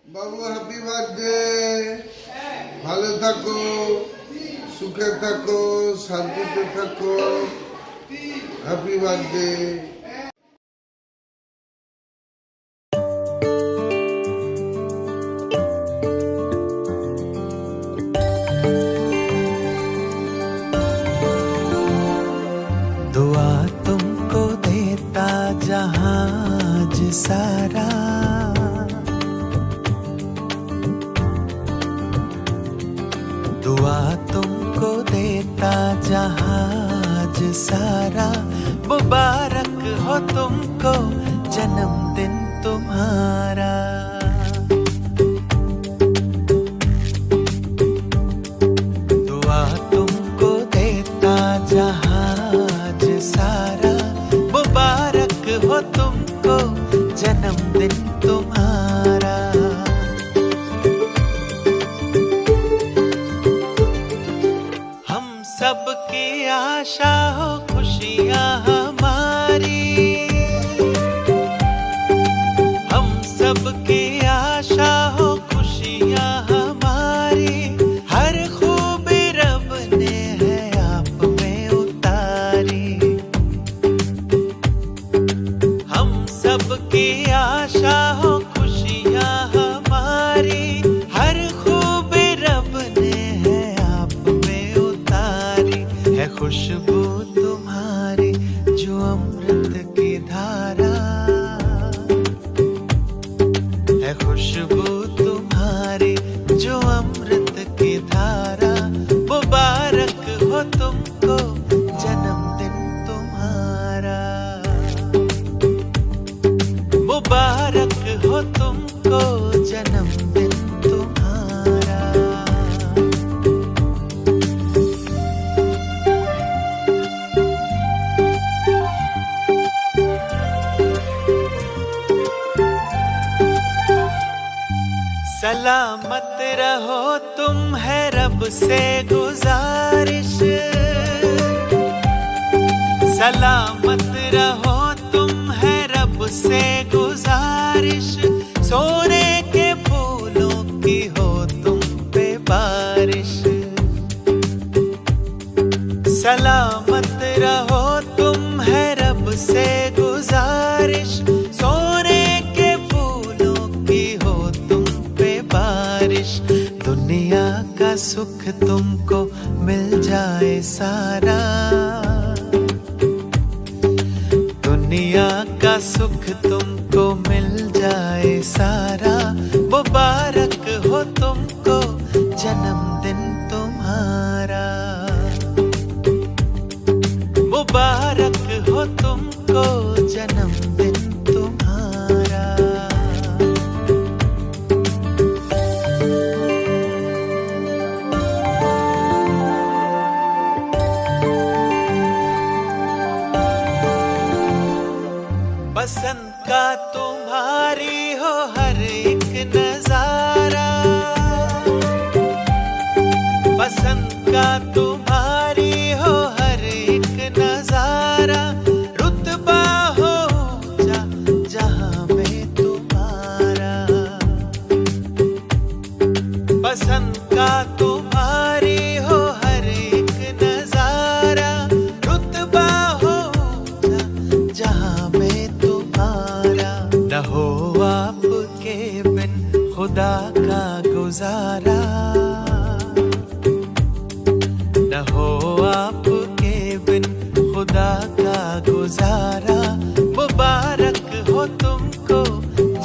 বাবু happy birthday, ভালো থাকো, সুখে থাকো, শান্তিতে থাকো। Happy birthday. दुआ तुमको देता जहाज सारा, दुआ तुमको देता जहाज सारा। मुबारक हो तुमको जन्मदिन तुम्हारा। दुआ तुमको देता जहाज सारा। मुबारक हो तुमको जन्मदिन तुम्हारा। हम सबकी आशा हो खुशियाँ हमारी, हम सबकी आशा हो खुशियाँ हमारी। हर खूबी रब ने है आप में उतारी। हम सबकी आशा हो खुशियाँ हमारी। हर खूबी रब ने है आप में उतारी। है खुशबू तुम्हारी जो अमृत की धारा, है खुशबू तुम्हारी जो अमृत की धारा। मुबारक हो तुमको जन्मदिन तुम्हारा। मुबारक हो तुमको जन्मदिन तुम्हारा। सलामत रहो तुम है रब से गुजारिश। सलामत रहो तुम है रब से गुजारिश। सोने के फूलों की हो तुम पे बारिश। सलामत रहो तुम है रब से गुजारिश। सोने के फूलों की हो तुम पे बारिश। दुनिया का सुख तुमको मिल जाए सारा। दुनिया का सुख तुमको मिल जाए सारा। मुबारक हो तुमको जन्मदिन तुम्हारा। मुबारक हो तुमको जन्मदिन तुम्हारा। बसंत का तुम्हारी हो हर एक नजारा। बसंत का तुम्हारी हो हर एक नजारा। रुतबा हो ऊंचा जहां में तुम्हारा। बसंत का तुम्हारी हो हर एक नजारा। रुतबा हो ऊंचा जहां में तुम्हारा। न हो आपके बिन खुदा का गुजारा। न हो आपके बिन खुदा का गुजारा। मुबारक हो तुमको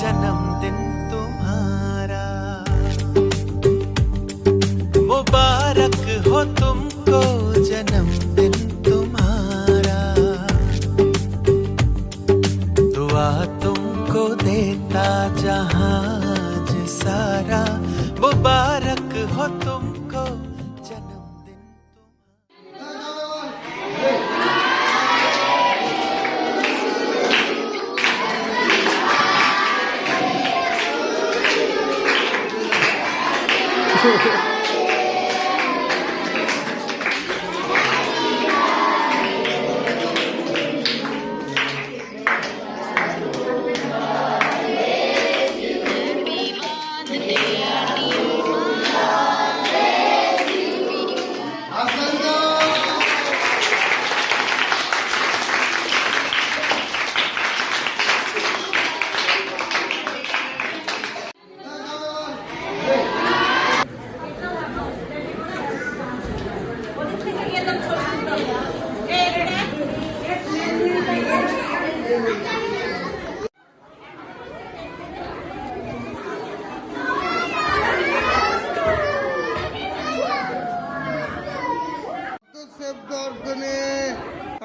जन्मदिन तुम्हारा। मुबारक हो तुमको जन्मदिन तुम्हारा। दुआ तुमको देता जहाज सारा। मुबारक हो तुमको जन्मदिन तुम्हारा।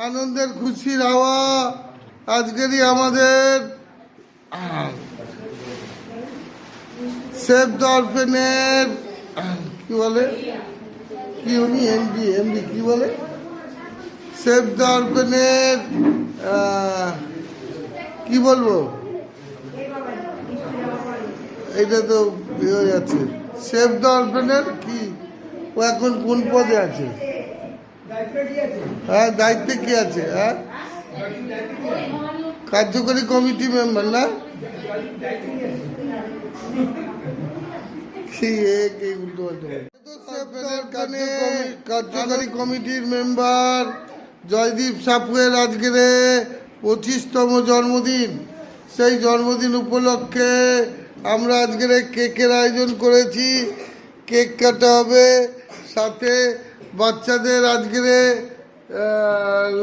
আনন্দের খুশির হাওয়া আজকেরই আমাদের সেভ দ্য অরফেনের কি বলে কি উনি এমডি কি বলে সেভ দ্য অরফেনের কি বলবো এটা তো হয়ে যাচ্ছে সেভ দ্য অরফেনের কি ও এখন কোন পদে আছে হ্যাঁ দায়িত্বে কি আছে হ্যাঁ কার্যকরী কমিটি মেম্বার না কার্যকরী কমিটির মেম্বার জয়দীপ সাপুয়ের আজকের 25তম জন্মদিন। সেই জন্মদিন উপলক্ষে আমরা আজকের কেকের আয়োজন করেছি। কেক কাটা হবে, সাথে বাচ্চাদের আজকের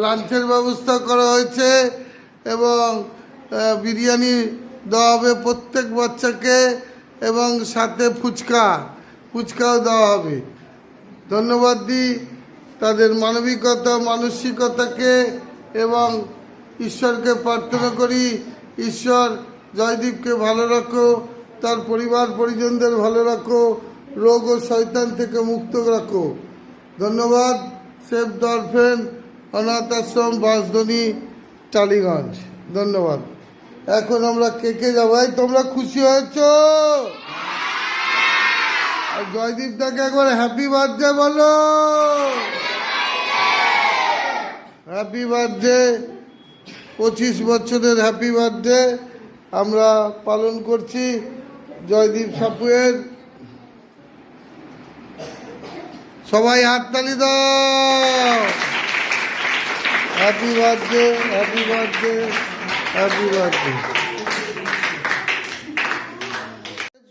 লাঞ্চের ব্যবস্থা করা হয়েছে এবং বিরিয়ানি দেওয়া হবে প্রত্যেক বাচ্চাকে এবং সাথে ফুচকাও দেওয়া হবে। ধন্যবাদ দিই তাদের মানবিকতা মানসিকতাকে এবং ঈশ্বরকে প্রার্থনা করি ঈশ্বর জয়দীপকে ভালো রাখো, তার পরিবার পরিজনদের ভালো রাখো, রোগ ও শয়তান থেকে মুক্ত রাখো। ধন্যবাদ। সেভ দ্য অরফেন অনাথ আশ্রম বাঁশদনি টালিগঞ্জ। ধন্যবাদ। এখন আমরা কেকে যাবো। তোমরা খুশি হয়েছ? আর জয়দীপ দাকে একবার হ্যাপি বার্থডে বলো। হ্যাপি বার্থডে, 25 বছরের হ্যাপি বার্থডে আমরা পালন করছি জয়দীপ সাপুয়ের। সবাই হাততালি দাও। Happy birthday, happy birthday, happy birthday.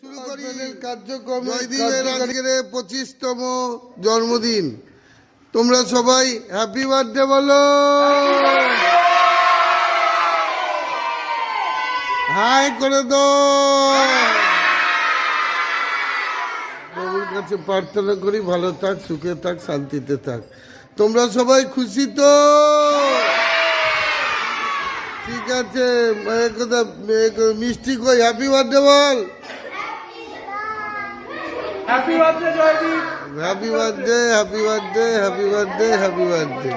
শুরু করি কার্যক্রম। জয়দীপের আজকের 25তম জন্মদিন। তোমরা সবাই হ্যাপি বার্থডে বলো। হাই করে দাও। প্রভুর কাছে প্রার্থনা করি ভালো থাক, সুখে থাক, শান্তিতে থাক। তোমরা সবাই খুশি তো? ঠিক আছে। মিষ্টি কই? হ্যাপি বার্থডে বল। Happy birthday Joydeep. Happy birthday, happy birthday, happy birthday, happy birthday.